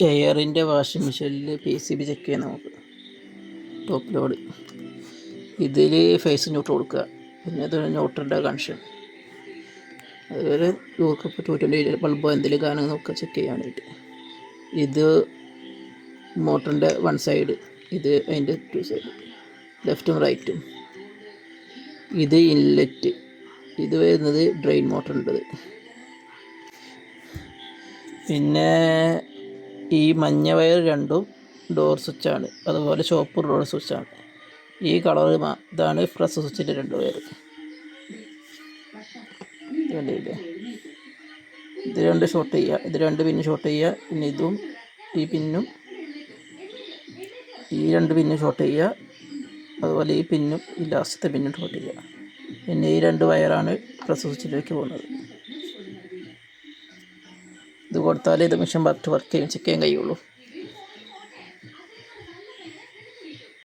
എയറിൻ്റെ washing മെഷീനിൽ PCB check ചെയ്യാൻ നമുക്ക് ടോപ്പ് ലോഡ്. ഇതിൽ ഫേസ് ന്യൂട്രൽ കൊടുക്കുക. പിന്നെ ഇത് ന്യൂട്രലിൻ്റെ കണക്ഷൻ, അതുപോലെ ലൂക്കപ്പ് 220 ബൾബോ എന്തെങ്കിലും കാണുക നോക്കുക ചെക്ക് ചെയ്യാനായിട്ട്. ഇത് മോട്ടറിൻ്റെ 1 സൈഡ്, ഇത് അതിൻ്റെ 2 സൈഡ്, ലെഫ്റ്റും റൈറ്റും. ഇത് ഇൻലെറ്റ്, ഇത് വരുന്നത് ഡ്രെയിൻ മോട്ടറിൻ്റെത്. പിന്നെ ഈ മഞ്ഞ വയർ രണ്ടും ഡോർ സ്വിച്ചാണ്, അതുപോലെ ചുവപ്പ് ഡോർ സ്വിച്ചാണ്. ഈ കളർ ഇതാണ് പ്രസ് സ്വിച്ചിൻ്റെ 2 വയർ. കണ്ടില്ലേ, ഇത് 2 ഷോർട്ട് ചെയ്യുക, ഇത് 2 പിന്ന് ഷോർട്ട് ചെയ്യുക. പിന്നെ ഇതും ഈ പിന്നും ഈ 2 പിന്നും ഷോർട്ട് ചെയ്യുക, അതുപോലെ ഈ പിന്നും ഈ ലാസ്റ്റത്തെ പിന്നും ഷോർട്ട് ചെയ്യുക. പിന്നെ ഈ 2 വയറാണ് പ്രസ് സ്വിച്ചിലേക്ക് പോകുന്നത്. ഇത് കൊടുത്താലേ ഇത് മെഷീൻ വർക്ക് ചെയ്യും, ചെക്ക് ചെയ്യാൻ കഴിയുള്ളൂ.